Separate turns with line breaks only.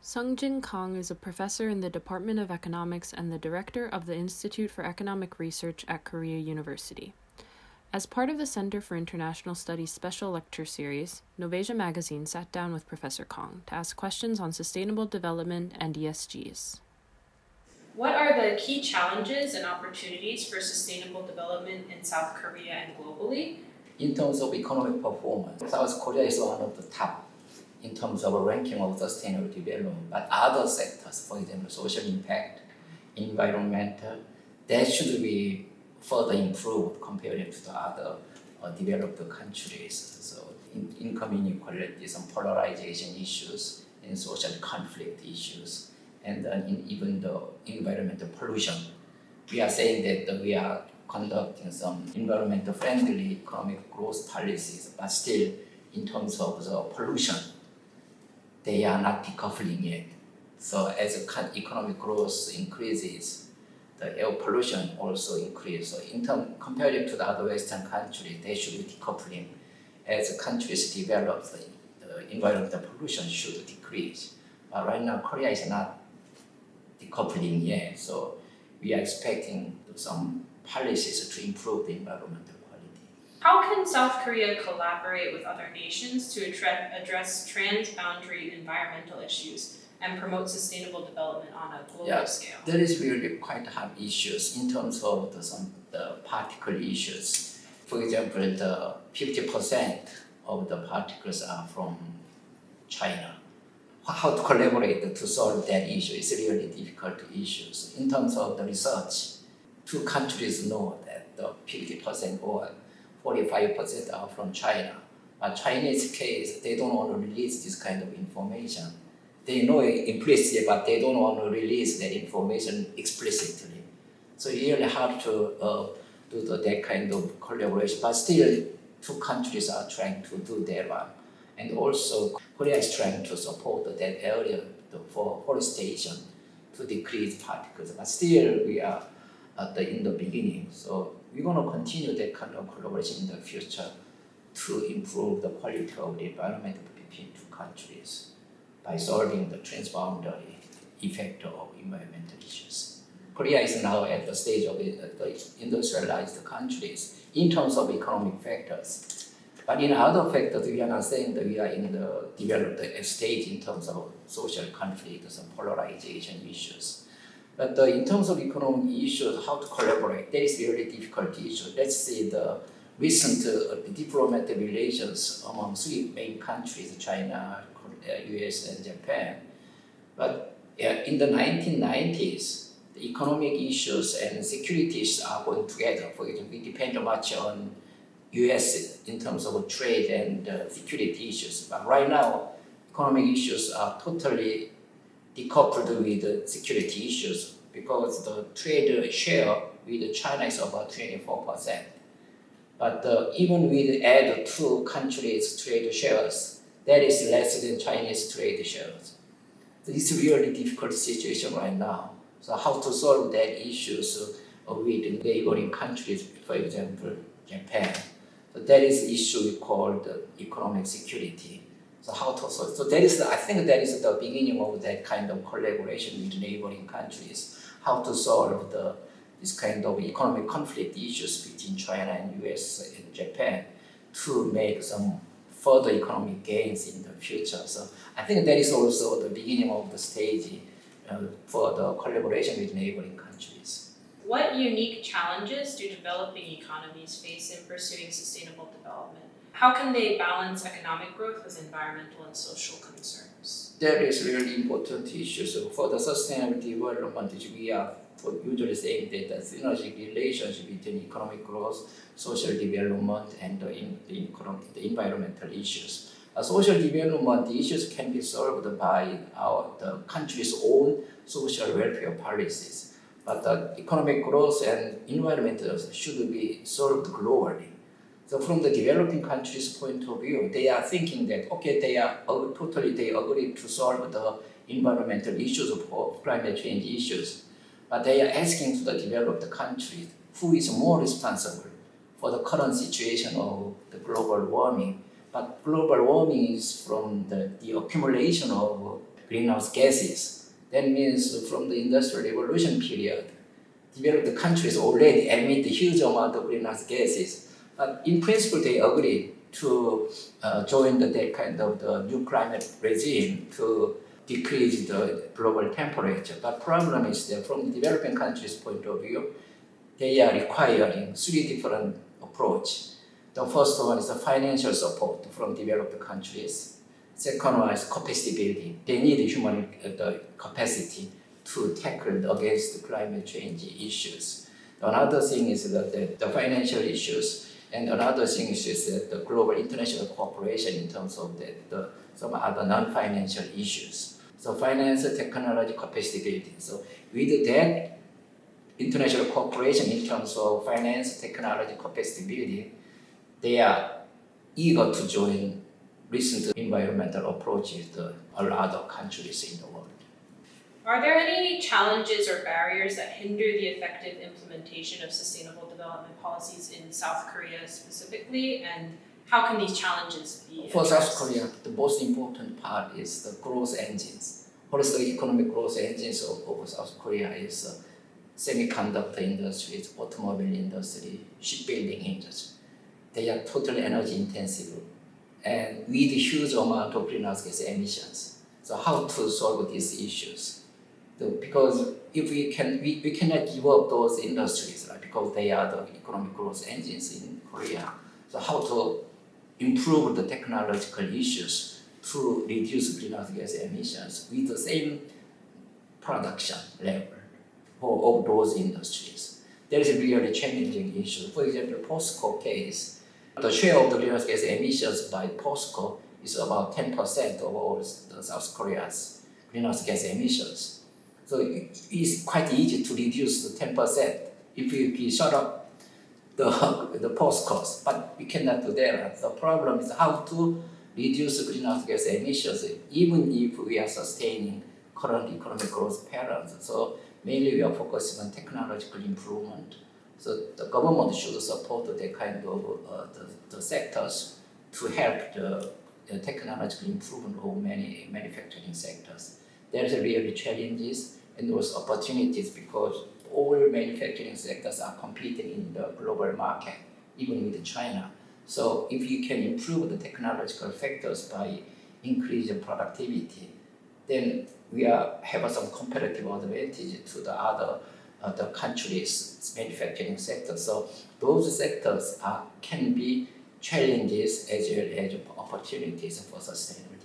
Sung Jin Kang is a professor in the Department of Economics and the director of the Institute for Economic Research at Korea University. As part of the Center for International Studies special lecture series, NOVAsia magazine sat down with Professor Kang to ask questions on sustainable development and ESGs. What are the key challenges and opportunities for sustainable development in South Korea and globally?
In terms of economic performance, South Korea is one of the top in terms of a ranking of sustainable development, but other sectors, for example, social impact, environmental, that should be further improved compared to the other developed countries. So income inequality, some polarization issues, and social conflict issues, and even the environmental pollution. We are saying that we are conducting some environmental friendly economic growth policies, but still in terms of the pollution, they are not decoupling yet. So as economic growth increases, the air pollution also increases. So compared to the other Western countries, they should be decoupling. As countries develop, the environmental pollution should decrease. But right now, Korea is not decoupling yet. So we are expecting some policies to improve the environmental quality.
How can South Korea collaborate with other nations to address transboundary environmental issues and promote sustainable development on a global scale?
There is really quite hard issues in terms of the particle issues. For example, the 50% of the particles are from China. How to collaborate to solve that issue is really difficult issue. In terms of the research, two countries know that the 50% or 45% are from China. But Chinese case, they don't want to release this kind of information. They know it implicitly, but they don't want to release that information explicitly. So it's really hard to do that kind of collaboration. But still, two countries are trying to do their one. And also, Korea is trying to support that area for forestation to decrease particles. But still, we are in the beginning. So we're going to continue that kind of collaboration in the future to improve the quality of the environment between two countries by solving the transboundary effect of environmental issues. Korea is now at the stage of the industrialized countries in terms of economic factors. But in other factors, we are not saying that we are in the developed stage in terms of social conflicts and polarization issues. But in terms of economic issues, how to collaborate, that is a very difficult issue. Let's see the recent diplomatic relations among three main countries, China, US, and Japan. But in the 1990s, the economic issues and securities are going together. For example, we depend much on US in terms of trade and security issues. But right now, economic issues are totally decoupled with the security issues because the trade share with China is about 24%. But even we add two countries' trade shares, that is less than Chinese trade shares. So it's a really difficult situation right now. So how to solve that issues with neighboring countries, for example, Japan. So that is the issue we call the economic security. So how to solve? So I think that is the beginning of that kind of collaboration with neighboring countries. How to solve this kind of economic conflict issues between China and US and Japan to make some further economic gains in the future. So I think that is also the beginning of the stage for the collaboration with neighboring countries.
What unique challenges do developing economies face in pursuing sustainable development? How can they balance economic growth with environmental and social concerns?
That is really important issue. So for the sustainable development, we are usually saying that the synergistic relationship between economic growth, social development, and the environmental issues. Social development issues can be solved by the country's own social welfare policies. But the economic growth and environment should be solved globally. So from the developing countries' point of view, they are thinking that, okay, they agree to solve the environmental issues of climate change issues. But they are asking to the developed countries who is more responsible for the current situation of the global warming. But global warming is from the accumulation of greenhouse gases. That means from the Industrial Revolution period, developed countries already emit a huge amount of greenhouse gases. But in principle, they agree to join that kind of the new climate regime to decrease the global temperature. But problem is that from the developing countries' point of view, they are requiring three different approaches. The first one is the financial support from developed countries. Second one is capacity building. They need human capacity to tackle against climate change issues. Another thing is that the financial issues, and another thing is that the global international cooperation in terms of some other non-financial issues. So finance, technology, capacity building. So with that international cooperation in terms of finance, technology, capacity building, they are eager to join recent environmental approaches to a lot of countries in the world.
Are there any challenges or barriers that hinder the effective implementation of sustainable development policies in South Korea specifically, and how can these challenges be addressed?
For South Korea, the most important part is the growth engines. What is the economic growth engines of South Korea is semiconductor industries, automobile industry, shipbuilding industry. They are totally energy intensive and with huge amount of greenhouse gas emissions. So how to solve these issues? Because if we cannot give up those industries, right? Because they are the economic growth engines in Korea. So how to improve the technological issues to reduce greenhouse gas emissions with the same production level of those industries? That is a really challenging issue. For example, POSCO case, the share of the greenhouse gas emissions by POSCO is about 10% of all the South Korea's greenhouse gas emissions. So it's quite easy to reduce the 10% if we shut up the POSCOs, but we cannot do that. The problem is how to reduce greenhouse gas emissions even if we are sustaining current economic growth patterns. So mainly we are focusing on technological improvement. So the government should support the kind of the sectors to help the technological improvement of many manufacturing sectors. There's really challenges and also opportunities because all manufacturing sectors are competing in the global market, even with China. So if you can improve the technological factors by increasing productivity, then we have some competitive advantage to the other the countries' manufacturing sector. So those sectors can be challenges as well as opportunities for sustainable